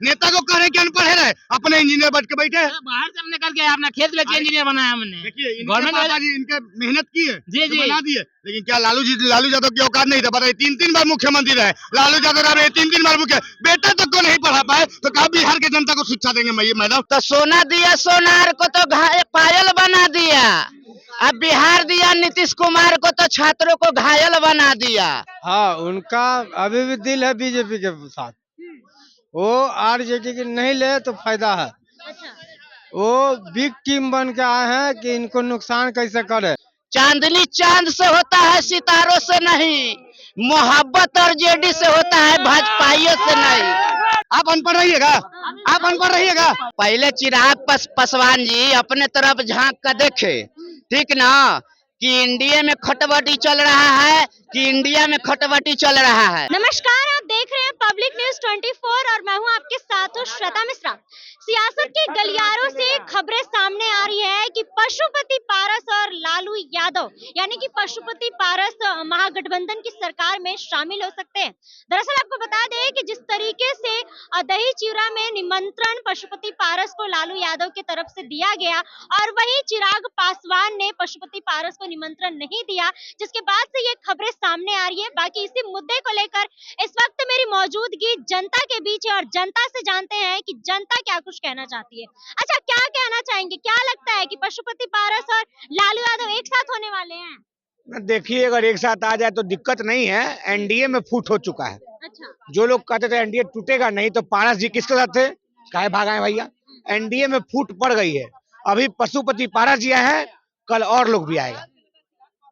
नेता को कह रहे कि अनपढ़ है, अपने इंजीनियर बन के बैठे हैं। बाहर से हमने करके अपना खेत बेच के इंजीनियर बनाया हमने। देखिए गवर्नमेंट पापा जी इनके मेहनत की है, जी जी बना दिए, लेकिन क्या लालू यादव की औकात नहीं था? बताइए, 3 बार मुख्यमंत्री रहे लालू यादव, रहे 3 बार मुख्य, बेटा तक को नहीं पढ़ा पाए तो कहा बिहार के जनता को शिक्षा देंगे मैडम? तो सोना दिया सोनार को तो पायल बना दिया, अब बिहार दिया नीतीश कुमार को तो छात्रों को घायल बना दिया। हाँ, उनका अभी भी दिल है बीजेपी के साथ, वो आरजेडी की नहीं ले तो फायदा है। वो बिग टीम बन के आए हैं कि इनको नुकसान कैसे करे। चांदनी चांद से होता है, सितारों से नहीं। मोहब्बत और जेडी से होता है, भाजपाइयों से नहीं। आप अनपढ़ रहिएगा, आप अनपढ़ रहिएगा। पहले चिराग पासवान जी अपने तरफ झांक कर देखे, ठीक ना, कि इंडिया में खटबटी चल रहा है, कि इंडिया में खटबटी चल रहा है। नमस्कार, आप देख रहे हैं पब्लिक न्यूज 24 और मैं हूं आपके साथ हूं श्वेता मिश्रा। सियासत के गलियारों से खबरें सामने आ रही है कि पशुपति पारस और लालू यादव यानी कि पशुपति पारस महागठबंधन की सरकार में शामिल हो सकते हैं। दरअसल आपको बता दें कि जिस तरीके से दही चिरा में निमंत्रण पशुपति पारस को लालू यादव की तरफ से दिया गया और वही चिराग पासवान ने पशुपति पारस को निमंत्रण नहीं दिया, जिसके बाद से ये खबरें सामने आ रही है। बाकी इसी मुद्दे को लेकर इस वक्त मेरी मौजूदगी जनता के बीच है और जनता से जानते हैं कि जनता क्या कुछ कहना चाहती है। अच्छा, क्या कहना चाहेंगे? क्या लगता है कि पशुपति पारस और लालू यादव एक साथ होने वाले हैं? देखिए, अगर एक साथ आ जाए तो दिक्कत नहीं है, एनडीए में फूट हो चुका है। अच्छा, जो लोग कहते थे एनडीए टूटेगा नहीं, तो पारस जी किसके साथ थे, काहे भागाए भैया? एनडीए में फूट पड़ गई है। अभी पशुपति पारस जी आए हैं, कल और लोग भी आएगा,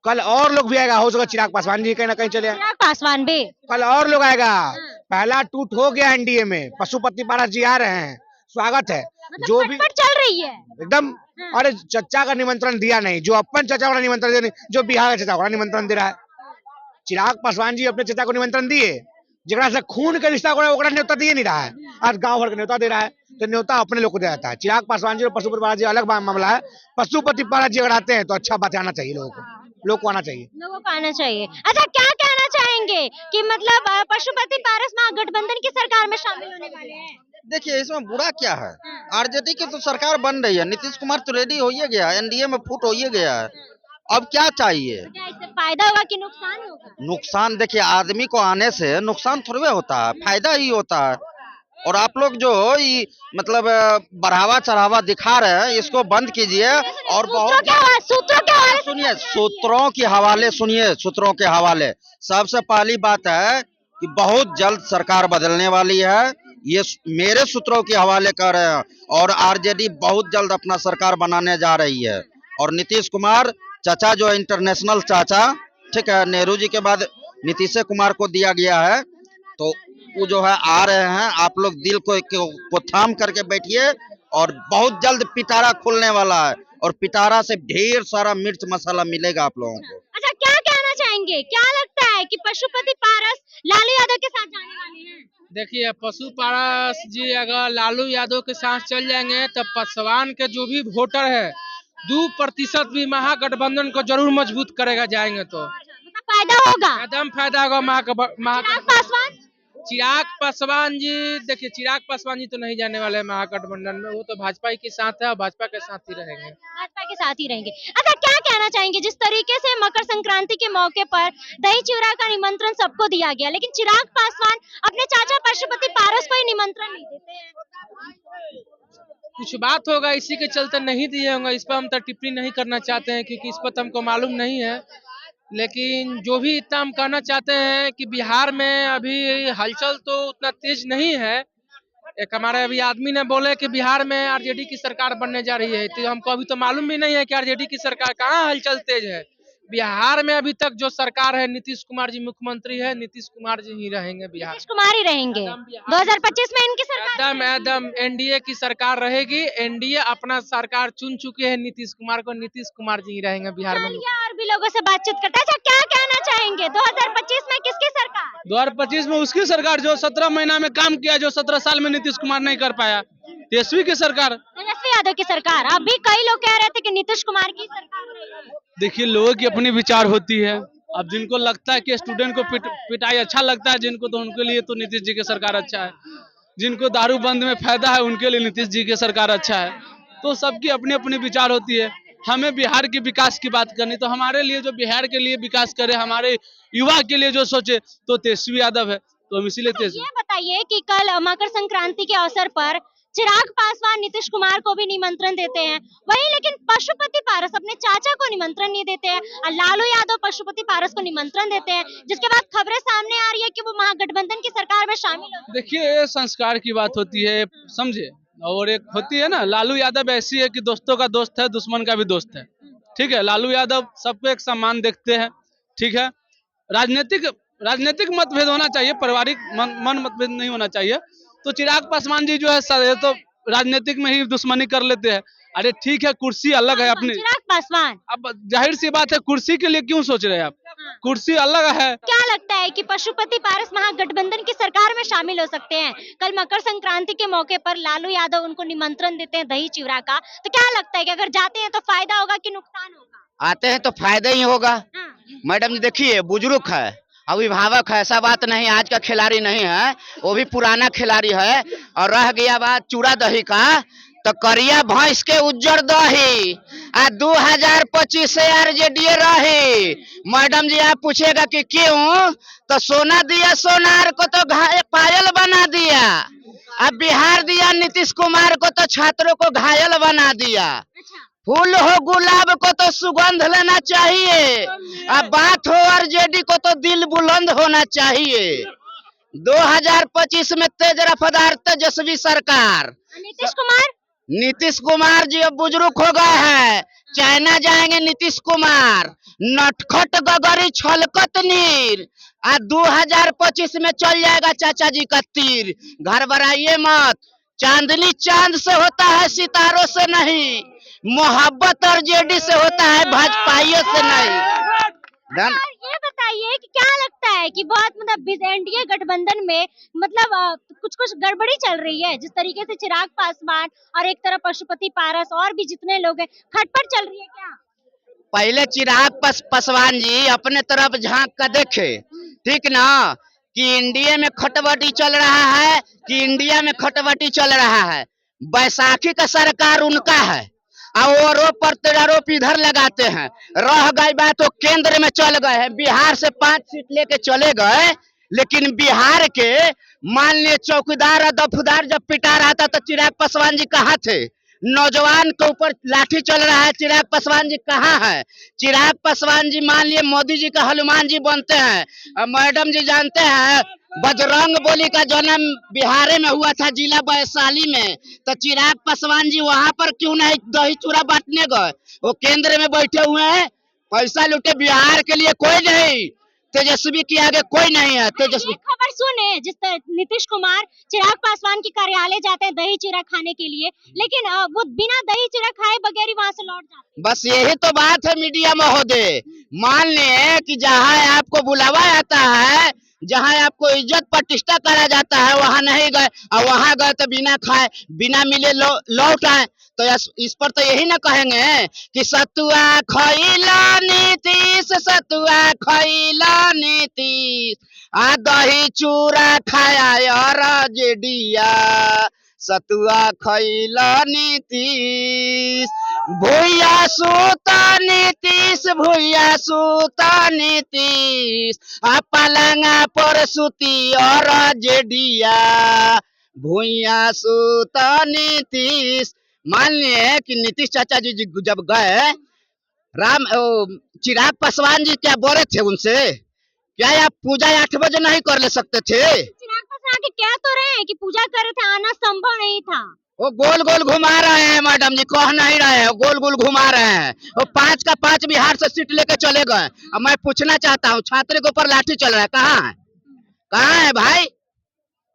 कल और लोग भी आएगा। हो सके चिराग पासवान जी कहीं ना कहीं चले, चिराग पासवान भी कल और लोग आएगा। पहला टूट हो गया एनडीए में, पशुपति पारस जी आ रहे हैं, स्वागत है। मतलब जो भी फटफट चल रही है एकदम, अरे चचा का निमंत्रण दिया नहीं, जो अपन चचा का निमंत्रण दिया नहीं, जो बिहार के चचा का निमंत्रण दे रहा है। चिराग पासवान जी अपने चचा को निमंत्रण दिए, जरा से खून के रिश्ता को न्योता दिए नहीं रहा है, आज गांव भर का न्योता दे रहा है, तो न्योता अपने लोग को दे जाता है। चिराग पासवान जी और पशुपति पारस जी अलग मामला है। पशुपति पारस जी अगर आते हैं तो अच्छा बात आना चाहिए, लोगों को आना चाहिए, लोगों को आना चाहिए। अच्छा, क्या कहना चाहेंगे कि मतलब पशुपति पारस महागठबंधन की सरकार में शामिल होने वाले हैं? देखिए, इसमें बुरा क्या है? आरजेडी की तो सरकार बन रही है, नीतीश कुमार तो रेडी हो ही गया, एनडीए में फुट हो ही गया है। अब क्या चाहिए? तो क्या इससे फायदा होगा कि नुकसान होगा? नुकसान देखिए, आदमी को आने से नुकसान थोड़े होता है, फायदा ही होता है। और आप लोग जो ये मतलब बढ़ावा चढ़ावा दिखा रहे हैं, इसको बंद कीजिए। और बहुत सुनिए, सूत्रों के हवाले सुनिए, सूत्रों के हवाले सबसे पहली बात है कि बहुत जल्द सरकार बदलने वाली है, ये मेरे सूत्रों के हवाले कर रहे हैं। और आरजेडी बहुत जल्द अपना सरकार बनाने जा रही है। और नीतीश कुमार चाचा जो इंटरनेशनल चाचा, ठीक है, नेहरू जी के बाद नीतीश कुमार को दिया गया है, तो वो जो है आ रहे हैं। आप लोग दिल को थाम करके बैठिए, और बहुत जल्द पिटारा खुलने वाला है, और पिटारा से ढेर सारा मिर्च मसाला मिलेगा आप लोगों को। अच्छा, क्या कहना चाहेंगे? क्या लगता है कि पशुपति पारस लालू यादव के साथ जाने वाले हैं? देखिए, पशु पारस जी अगर लालू यादव के साथ चल जाएंगे तो पासवान के जो भी वोटर है 2% भी महागठबंधन को जरूर मजबूत करेगा, जाएंगे तो मतलब फायदा होगा, एकदम फायदा होगा। चिराग पासवान चिराग पासवान जी, देखिए चिराग पासवान जी तो नहीं जाने वाले हैं महागठबंधन में, वो तो भाजपा के साथ है और भाजपा के साथ ही रहेंगे, भाजपा के साथ ही रहेंगे। अच्छा, क्या कहना चाहेंगे? जिस तरीके से मकर संक्रांति के मौके पर दही चिरा का निमंत्रण सबको दिया गया, लेकिन चिराग पासवान अपने चाचा पशुपति पारस को ही निमंत्रण नहीं देते हैं। कुछ बात होगा इसी के चलते नहीं दिए होंगे। इस पर हम तो टिप्पणी नहीं करना चाहते हैं, क्योंकि इस पर तो हमको मालूम नहीं है। लेकिन जो भी इतना हम कहना चाहते हैं कि बिहार में अभी हलचल तो उतना तेज नहीं है। एक हमारे अभी आदमी ने बोले कि बिहार में आरजेडी की सरकार बनने जा रही है, तो हमको अभी तो मालूम भी नहीं है कि आरजेडी की सरकार कहाँ हलचल तेज है। बिहार में अभी तक जो सरकार है, नीतीश कुमार जी मुख्यमंत्री है, नीतीश कुमार जी ही रहेंगे बिहार। नीतीश कुमार ही रहेंगे 2025 में इनकी सरकार? एकदम एनडीए की सरकार रहेगी। एनडीए अपना सरकार चुन चुके हैं नीतीश कुमार को, नीतीश कुमार जी ही रहेंगे बिहार में। और भी लोगों से बातचीत करते हैं। अच्छा, क्या कहना चाहेंगे 2025 में किसकी सरकार? 2025 में उसकी सरकार जो 17 महीना में काम किया, जो 17 साल में नीतीश कुमार नहीं कर पाया, तेजस्वी की सरकार, तेजस्वी यादव की सरकार। अभी कई लोग कह रहे थे कि नीतीश कुमार की सरकार रहेगी। देखिए लोगों की अपनी विचार होती है। अब जिनको लगता है कि स्टूडेंट को पिटाई अच्छा लगता है जिनको, तो उनके लिए तो नीतीश जी की सरकार अच्छा है। जिनको दारू बंद में फायदा है उनके लिए नीतीश जी की सरकार अच्छा है। तो सबकी अपनी अपनी विचार होती है। हमें बिहार के विकास की बात करनी, तो हमारे लिए जो बिहार के लिए विकास करे, हमारे युवा के लिए जो सोचे, तो तेजस्वी यादव है। तो हम इसीलिए ये बताइए कि कल मकर संक्रांति के अवसर पर चिराग पासवान नीतीश कुमार को भी निमंत्रण देते हैं, वहीं लेकिन पशुपति पारस अपने चाचा को निमंत्रण नहीं देते हैं और लालू यादव पशुपति पारस को निमंत्रण देते हैं, जिसके बाद खबरें सामने आ रही है कि वो महागठबंधन की सरकार में शामिल हो। देखिए, ये संस्कार की बात होती है, समझे। और एक होती है ना, लालू यादव ऐसी है कि दोस्तों का दोस्त है, दुश्मन का भी दोस्त है। ठीक है, लालू यादव सबको एक सम्मान देखते हैं। ठीक है, राजनीतिक मतभेद होना चाहिए, पारिवारिक मन मतभेद नहीं होना चाहिए। तो चिराग पासवान जी जो है सर, तो राजनीतिक में ही दुश्मनी कर लेते हैं। अरे ठीक है, कुर्सी अलग है अपनी। चिराग पासवान, अब जाहिर सी बात है, कुर्सी के लिए क्यों सोच रहे हैं आप? कुर्सी अलग है। क्या लगता है कि पशुपति पारस महागठबंधन की सरकार में शामिल हो सकते हैं? कल मकर संक्रांति के मौके पर लालू यादव उनको निमंत्रण देते हैं दही चिवड़ा का, तो क्या लगता है कि अगर जाते हैं तो फायदा होगा कि नुकसान होगा? आते हैं तो फायदा ही होगा। मैडम जी देखिए, बुजुर्ग है, अभिभावक है, ऐसा बात नहीं आज का खिलाड़ी नहीं है, वो भी पुराना खिलाड़ी है। और रह गया बात चूड़ा दही का, तो करिया भैंस के उज्जर दही आ 2025 से आरजेडी रही। मैडम जी आप पूछेगा कि क्यों, तो सोना दिया सोनार को तो पायल बना दिया, अब बिहार दिया नीतीश कुमार को तो छात्रों को घायल बना दिया। फूल हो गुलाब को तो सुगंध लेना चाहिए, अब बात हो आरजेडी को तो दिल बुलंद होना चाहिए। 2025 में तेज रफ्तार तेजस्वी सरकार। नीतीश कुमार जी अब बुजुर्ग हो गए हैं, चाइना जाएंगे नीतीश कुमार। नटखट गगरी छलकत नीर, 2025 में चल जाएगा चाचा जी का तीर। घर बढ़ाइए मत, चांदनी चांद से होता है, सितारों से नहीं। मोहब्बत आरजेडी से होता है, भाजपाइयों से नहीं। ये बताइए कि क्या लगता है कि बहुत मतलब एनडीए गठबंधन में मतलब कुछ गड़बड़ी चल रही है, जिस तरीके से चिराग पासवान और एक तरफ पशुपति पारस और भी जितने लोग हैं, खटपट चल रही है क्या? पहले चिराग पासवान जी अपने तरफ झांक कर देखे, ठीक ना, कि इंडिया में खटबटी चल रहा है, कि इंडिया में खटबटी चल रहा है। बैसाखी का सरकार उनका है और वो प्रत्यारोप इधर लगाते हैं। रह गई बात तो केंद्र में चल गए हैं, बिहार से 5 सीट लेके चले गए, लेकिन बिहार के मान लिए चौकीदार और दफदार जब पिटा रहा था तो चिराग पासवान जी कहाँ थे? नौजवान के ऊपर लाठी चल रहा है, चिराग पासवान जी कहाँ है? चिराग पासवान जी मान लिए मोदी जी का हनुमान जी बनते हैं। और मैडम जी जानते हैं बजरंग बली का जन्म बिहार में हुआ था, जिला वैशाली में, तो चिराग पासवान जी वहां पर क्यों नहीं दही चूड़ा बांटने गए? वो केंद्र में बैठे हुए हैं, पैसा लूटे। बिहार के लिए कोई नहीं, तेजस्वी के आगे कोई नहीं है। तेजस्वी खबर सुने, जिस तरह नीतीश कुमार चिराग पासवान के कार्यालय जाते हैं दही चूड़ा खाने के लिए, लेकिन वो बिना दही चूड़ा खाए बगैर ही वहां से लौट जाते हैं। बस यही तो बात है मीडिया महोदय। मान ले कि जहाँ आपको बुलावा आता है, जहाँ आपको इज्जत प्रतिष्ठा करा जाता है, वहां नहीं गए, और वहां गए तो बिना खाए बिना मिले लौट आए। तो इस पर तो यही ना कहेंगे कि सतुआ खइला नीतीश, सतुआ खइला नीतीश, आ दही चूड़ा खाया आरजेडिया, सतुआ खइला नीतीश, भूया सूता नीतीश, भूया सूता नीतीश, आ पलंगा पर सूती आरजेडिया, भूया सूता नीतीश। मान लिए कि नीतीश चाचा जी जब गए, चिराग पासवान जी क्या बोले थे उनसे, क्या आप पूजा 8 बजे नहीं कर ले सकते थे? चिराग पासवान के कह तो रहे हैं कि पूजा कर रहे थे, आना संभव नहीं था। वो गोल गोल घुमा रहे हैं मैडम जी, कह नहीं रहे हैं, गोल गोल घुमा रहे हैं। वो 5 का 5 बिहार से सीट लेके चले गए। अब मैं पूछना चाहता हूँ, छात्र के ऊपर लाठी चल रहा है, कहाँ है? कहाँ है भाई?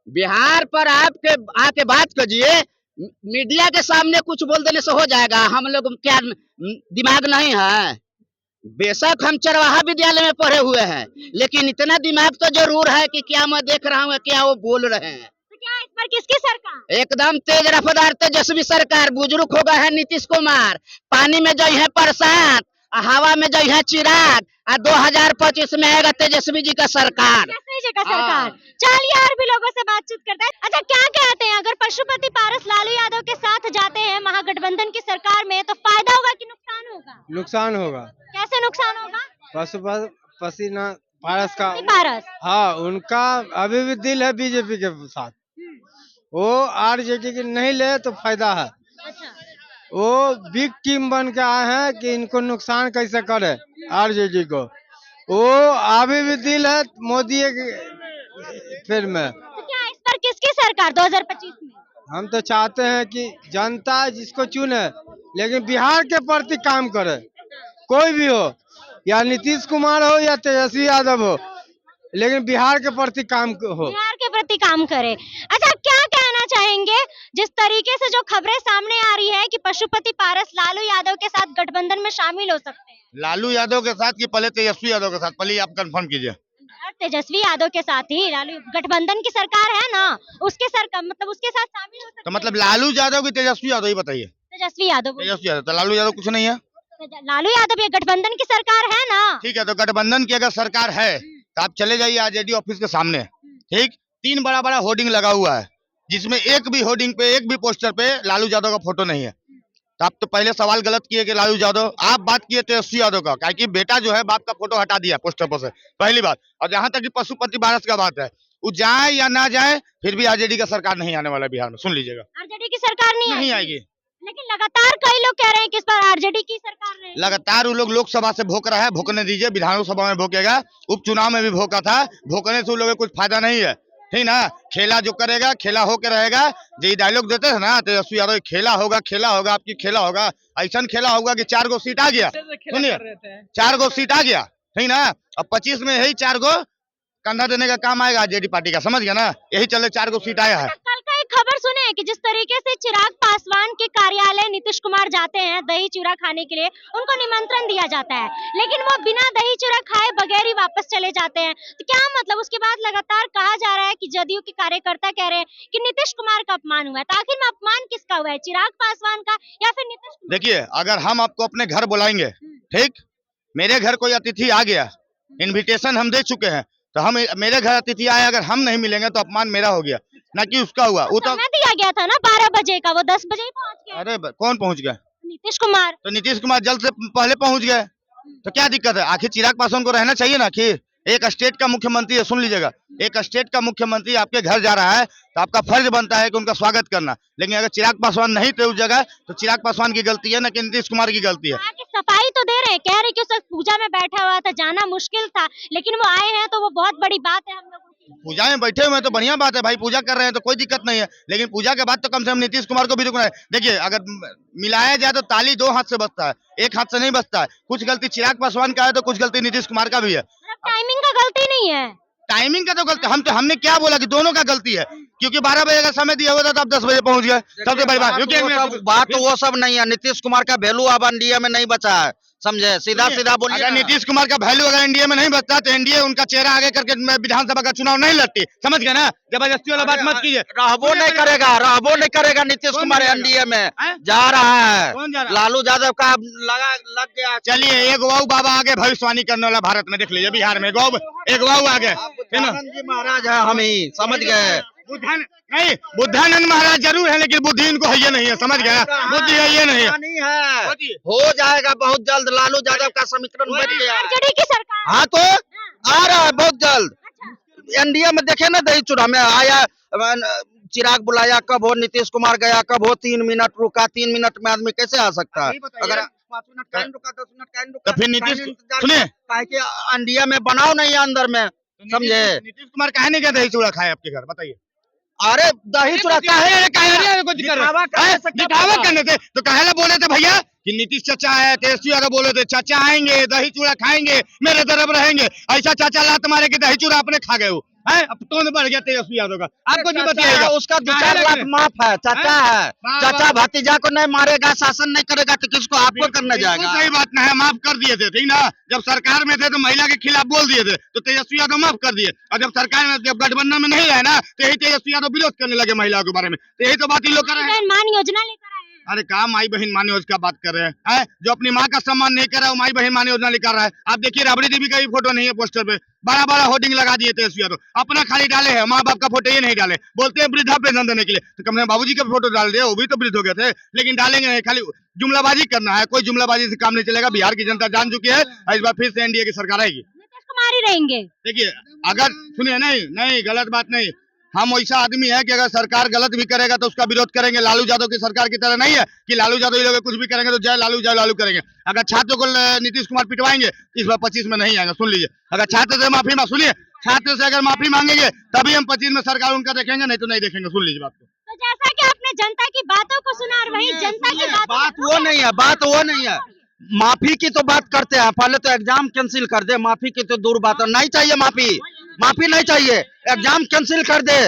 बिहार पर आपके आके बात कीजिए, मीडिया के सामने कुछ बोल देने से हो जाएगा? हम लोग क्या दिमाग नहीं है? बेशक हम चरवाहा विद्यालय में पढ़े हुए हैं, लेकिन इतना दिमाग तो जरूर है कि क्या मैं देख रहा हूँ, क्या वो बोल रहे हैं। तो क्या इस पर किसकी सरकार? एकदम तेज रफ्तार तेजस्वी सरकार। बुजुर्ग हो गए हैं नीतीश कुमार, पानी में गई है बरसात, हवा में जो है चिराग, और 2025 में आएगा तेजस्वी जी का सरकार। तेजस्वी जी का सरकार। चलिए और भी लोगों से बातचीत करते हैं। अच्छा, क्या कहते हैं, अगर पशुपति पारस लालू यादव के साथ जाते हैं महागठबंधन की सरकार में तो फायदा होगा कि नुकसान होगा? नुकसान होगा। कैसे नुकसान होगा? पसीना पारस का। पारस। हाँ, उनका अभी भी दिल है बीजेपी के साथ। वो आरजेडी की नहीं ले तो फायदा है। अच्छा। वो बिग टीम बन के आए हैं कि इनको नुकसान कैसे करे आरजेडी को। वो अभी भी दिल है मोदी के फिर में। तो क्या इस पर किसकी सरकार 2025 में? हम तो चाहते हैं कि जनता जिसको चुने लेकिन बिहार के प्रति काम करे, कोई भी हो, या नीतीश कुमार हो या तेजस्वी यादव हो, लेकिन बिहार के प्रति काम हो। बिहार के प्रति काम करे। अच्छा, क्या कहना चाहेंगे जिस तरीके से जो खबरें सामने आ रही है कि पशुपति पारस लालू यादव के साथ गठबंधन में शामिल हो सकते हैं? लालू यादव के साथ कि पहले तेजस्वी यादव के साथ, पहले आप कंफर्म कीजिए। और तेजस्वी यादव के साथ ही लालू गठबंधन की सरकार है ना, उसके सरकार मतलब उसके साथ शामिल हो सकते तो मतलब लालू यादव की तेजस्वी यादव, ही बताइए। तेजस्वी यादव। तेजस्वी यादव, तो लालू यादव कुछ नहीं है। लालू यादव ये गठबंधन की सरकार है ना। ठीक है, तो गठबंधन की अगर सरकार है तो आप चले जाइए आरजेडी ऑफिस के सामने। ठीक, 3 बड़ा बड़ा होर्डिंग लगा हुआ है, जिसमें एक भी होर्डिंग पे, एक भी पोस्टर पे लालू यादव का फोटो नहीं है। तो आप तो पहले सवाल गलत किए कि लालू यादव, आप बात किए तेजस्वी यादव का, क्या कि बेटा जो है बाप का फोटो हटा दिया पोस्टर पर से, पहली बात। और जहां तक कि पशुपति पारस का बात है, वो जाए या ना जाए फिर भी आरजेडी का सरकार नहीं आने वाला बिहार में, सुन लीजिएगा। आरजेडी की सरकार नहीं आएगी। लेकिन लगातार कई लोग कह रहे हैं कि इस बार आरजेडी की सरकार रहेगी। लगातार वो लोग लोकसभा से भोंक रहा है, भोंकने दीजिए, विधानसभा में भोंकेगा, उपचुनाव में भी भोंका था, भोंकने से उन लोगों को कुछ फायदा नहीं है। ठीक ना, खेला जो करेगा खेला होके रहेगा। जो डायलॉग देते थे ना तेजस्वी यादव, खेला होगा आपकी खेला होगा, ऐसा खेला होगा कि 4 गो सीट आ गया। सुनिए, 4 गो सीट आ गया, ठीक ना। अब 25 में यही 4 गो कंधा देने का काम आएगा आरजेडी पार्टी का, समझ गया ना, यही चले 4 गो सीट आया है। कल का एक खबर सुने कि जिस तरीके से चिराग पासवान के कार्यालय नीतीश कुमार जाते हैं दही चूड़ा खाने के लिए, उनको निमंत्रण दिया जाता है, लेकिन वो बिना दही चूड़ा खाए बगैर ही वापस चले जाते हैं। तो क्या मतलब, उसके बाद लगातार कहा जा रहा है कि जदयू के कार्यकर्ता कह रहे हैं कि नीतीश कुमार का अपमान हुआ है। तो आखिर में अपमान किसका हुआ है, चिराग पासवान का या फिर नीतीश कुमार? देखिए, अगर हम आपको अपने घर बुलाएंगे, ठीक, मेरे घर कोई अतिथि आ गया, इनविटेशन हम दे चुके हैं, तो हम मेरे घर अतिथि आए, अगर हम नहीं मिलेंगे तो अपमान मेरा हो गया, ना कि उसका हुआ। वो तो समय दिया गया था ना 12 बजे का, वो 10 बजे ही पहुंच गए। अरे कौन पहुंच गया? नीतीश कुमार। तो नीतीश कुमार जल्द से पहले पहुंच गए, तो क्या दिक्कत है? आखिर चिराग पासवान को रहना चाहिए ना। आखिर एक स्टेट का मुख्यमंत्री है, सुन लीजिएगा, एक स्टेट का मुख्यमंत्री आपके घर जा रहा है तो आपका फर्ज बनता है कि उनका स्वागत करना। लेकिन अगर चिराग पासवान नहीं थे उस जगह तो चिराग पासवान की गलती है, ना कि नीतीश कुमार की गलती है। सफाई तो दे रहे हैं, कह रहे कि उस पूजा में बैठा हुआ था, जाना मुश्किल था, लेकिन वो आए हैं तो वो बहुत बड़ी बात है हम लोगों के लिए। पूजा में बैठे हुए हैं तो बढ़िया बात है भाई, पूजा कर रहे हैं तो कोई दिक्कत नहीं है, लेकिन पूजा के बाद तो कम से कम नीतीश कुमार को भी रुकना है। देखिए, अगर मिलाया जाए तो ताली 2 हाथ से बजता है, एक हाथ से नहीं बजता है। कुछ गलती चिराग पासवान का है तो कुछ गलती नीतीश कुमार का भी है। टाइमिंग का गलती नहीं है, टाइमिंग का तो गलती, हमने क्या बोला कि दोनों का गलती है, क्योंकि 12 बजे का समय दिया हुआ था तो आप 10 बजे पहुंच गए, सबसे बड़ी बात। बात तो वो सब नहीं है, नीतीश कुमार का वैल्यू अब एनडीए में नहीं बचा है, समझे, सीधा सीधा बोलिए। अगर नीतीश कुमार का वैल्यू अगर एनडीए में नहीं बचता तो एनडीए उनका चेहरा आगे करके विधानसभा का चुनाव नहीं लड़ती, समझ गए ना। जबरदस्ती वाला बात मत कीजिए। रहबो नहीं करेगा नीतीश कुमार एनडीए में जा रहा है। लालू यादव का लग गया। चलिए, एक वाऊ बाबा आगे भविष्यवाणी करने वाला भारत में देख लीजिए, बिहार में एक वाऊ आगे, जी महाराज है, हम ही समझ गए। नहीं, बुद्धानंद महाराज जरूर है, लेकिन बुद्धि इनको है ये नहीं है, समझ गया, बुद्धि है ये नहीं है। हो जाएगा बहुत जल्द, लालू यादव का समीकरण बच गया। आरजेडी की सरकार। हाँ, तो आ रहा है बहुत जल्द। एनडीए में देखे ना, दही चूड़ा में आया, चिराग बुलाया, कब हो नीतीश कुमार गया, कब हो 3 मिनट रुका, 3 मिनट में आदमी कैसे आ सकता है? अगर 5 मिनट का रुका, 10 मिनट का रुका, तो फिर नीतीश सुनिए, एनडीए में बनाओ नहीं अंदर में, समझे। नीतीश कुमार काहे नहीं गए दही चूड़ा खाए आपके घर, बताइए। अरे दही चूड़ा दिखावा करने थे तो काहे बोले थे भैया कि नीतीश चाचा है, तेजस्वी यादव बोले थे चाचा आएंगे दही चूड़ा खाएंगे मेरे तरफ रहेंगे, ऐसा चाचा लात मारे कि दही चूड़ा अपने खा गए हो है। अब तो बढ़ गया तेजस्वी यादव का, आपको नहीं बताइएगा। उसका 2-4 लाख माफ है, चाचा है, चाचा भतीजा को नहीं मारेगा, शासन नहीं करेगा तो किसको आपको करने जाएगा? सही बात ना है, माफ कर दिए थे, ठीक ना। जब सरकार में थे तो महिला के खिलाफ बोल दिए थे तो तेजस्वी यादव माफ कर दिए, और जब सरकार में, जब गठबंधन में नहीं रहे ना तो यही तेजस्वी यादव विरोध करने लगे महिलाओं के बारे में। तो यही तो बात इन लोग कर रहे हैं। मान योजना लेकर आए हैं। अरे कहा माई बहन मान योजना बात कर रहे हैं? जो अपनी माँ का सम्मान नहीं कर रहा है वो माई बहन मान योजना निकाल रहा है। आप देखिए राबड़ी देवी का भी फोटो नहीं है पोस्टर पे, बड़ा बड़ा होर्डिंग लगा दिए थे यादव, अपना खाली डाले हैं, माँ बाप का फोटो ये नहीं डाले, बोलते हैं वृद्धा पेंशन देने के लिए, तो कम से कम बाबूजी का फोटो डाल दिया, वो भी तो वृद्ध हो गए थे, लेकिन डालेंगे नहीं, खाली जुमलाबाजी करना है। कोई जुमलाबाजी से काम नहीं चलेगा, बिहार की जनता जान चुकी है, इस बार फिर से एनडीए की सरकार आएगी। नीतीश कुमार ही रहेंगे। देखिए अगर सुनिए, नहीं नहीं गलत बात नहीं, हम ऐसा आदमी है कि अगर सरकार गलत भी करेगा तो उसका विरोध करेंगे। लालू यादव की सरकार की तरह नहीं है कि लालू यादव ये लोग कुछ भी करेंगे तो जय लालू करेंगे। अगर छात्रों को नीतीश कुमार पिटवाएंगे इस बार 25 में नहीं आएंगे, सुन लीजिए। अगर छात्र से माफी सुनिए, छात्र से अगर माफी मांगेंगे तभी हम 25 में सरकार उनका देखेंगे, नहीं तो नहीं देखेंगे। सुन लीजिए बात को। तो जैसा कि आपने जनता की बातों को सुना और वही जनता की बात वो नहीं है, बात वो नहीं है। माफी की तो बात करते हैं, पहले तो एग्जाम कैंसिल कर दे, माफी की तो दूर बात है, नहीं चाहिए माफी नहीं चाहिए, एग्जाम कैंसिल कर दे,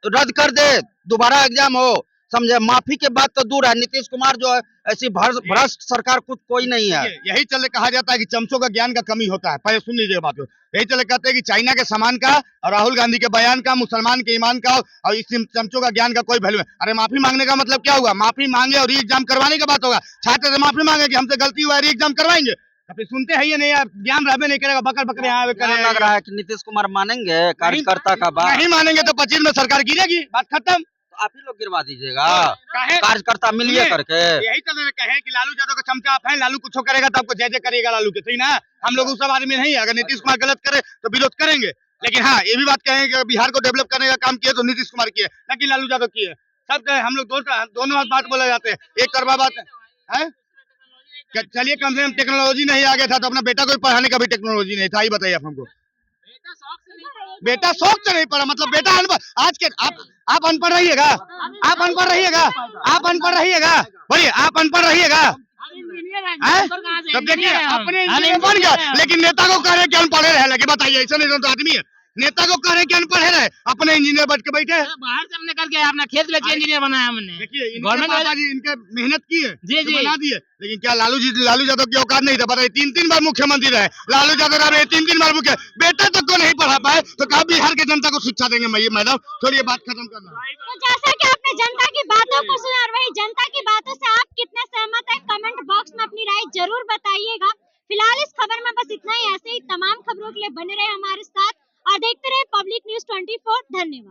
रद्द कर दे, दोबारा एग्जाम हो, समझे। माफी के बाद तो दूर है, नीतीश कुमार जो है ऐसी भ्रष्ट सरकार कुछ कोई नहीं है। यही चले कहा जाता है कि चमचों का ज्ञान का कमी होता है। पहले सुन लीजिए बात को। यही चले कहते हैं कि चाइना के सामान का और राहुल गांधी के बयान का, मुसलमान के ईमान का और इस चमचों का ज्ञान का कोई वैल्यू है। अरे माफी मांगने का मतलब क्या हुआ? माफी मांगे और री एग्जाम करवाने का बात होगा। छात्र से माफी मांगे कि हमसे गलती हुआ, री एग्जाम करवाएंगे, फिर सुनते हैं ये नहीं यार, ज्ञान रहबे नहीं करेगा, बकर बकर यहाँ लग रहा है कि नीतीश कुमार मानेंगे कार्यकर्ता का बात? नहीं मानेंगे तो 25 में सरकार गिरेगी, बात खत्म। तो आप ही लोग गिरवा दीजिएगा, कार्यकर्ता मिलिए करके। यही तो मैंने कहे कि लालू यादव का चमचा आप हैं, लालू कुछ करेगा तो आपको जय जय करिएगा लालू के, ठीक ना। हम लोग उस सब आदमी नहीं है, अगर नीतीश कुमार गलत करे तो विरोध करेंगे, लेकिन हाँ ये भी बात कहें कि बिहार को डेवलप करने का काम किया तो नीतीश कुमार किए, न कि लालू यादव किए। सब हम लोग दोनों बात बोला जाते हैं, एक करवा बात है। चलिए कम से कम टेक्नोलॉजी नहीं आ गया था तो अपना बेटा को पढ़ाने का भी टेक्नोलॉजी नहीं था, ये बताइए आप हमको। बेटा शौक से नहीं पढ़ा, मतलब बेटा अनपढ़। आज के आप अनपढ़ रहिएगा, आप अनपढ़ रहिएगा, आप अनपढ़ रहिएगा, बोलिए आप अनपढ़ रहिएगा। तब देखिए अपने इंजीनियर बन गया, लेकिन नेता को कह रहे कि अनपढ़े रहे लगे। बताइए ऐसा नहीं तो आदमी है, नेता को कह रहे कि अनपढ़े रहे, अपने इंजीनियर बच के बैठे। बाहर से हमने करके अपना खेत बेच के इंजीनियर बनाया हमने। देखिए इनके मेहनत की है, जी बना दिए, लेकिन क्या लालू यादव की औकात नहीं था? बताइए 3 बार मुख्यमंत्री रहे लालू यादव, रहे 3 बार मुख्य, बेटा तक को नहीं पढ़ा पाए तो कहा बिहार के जनता को शिक्षा देंगे? मैडम थोड़ी बात खत्म करना। तो जैसा कि आपने जनता की बातों को सुना और वही जनता की बातों से आप कितने सहमत हैं, कमेंट बॉक्स में अपनी राय जरूर बताइएगा। फिलहाल इस खबर में बस इतना ही। ऐसे ही तमाम खबरों के लिए बने रहे हमारे साथ और देखते रहे पब्लिक न्यूज़ 24। धन्यवाद।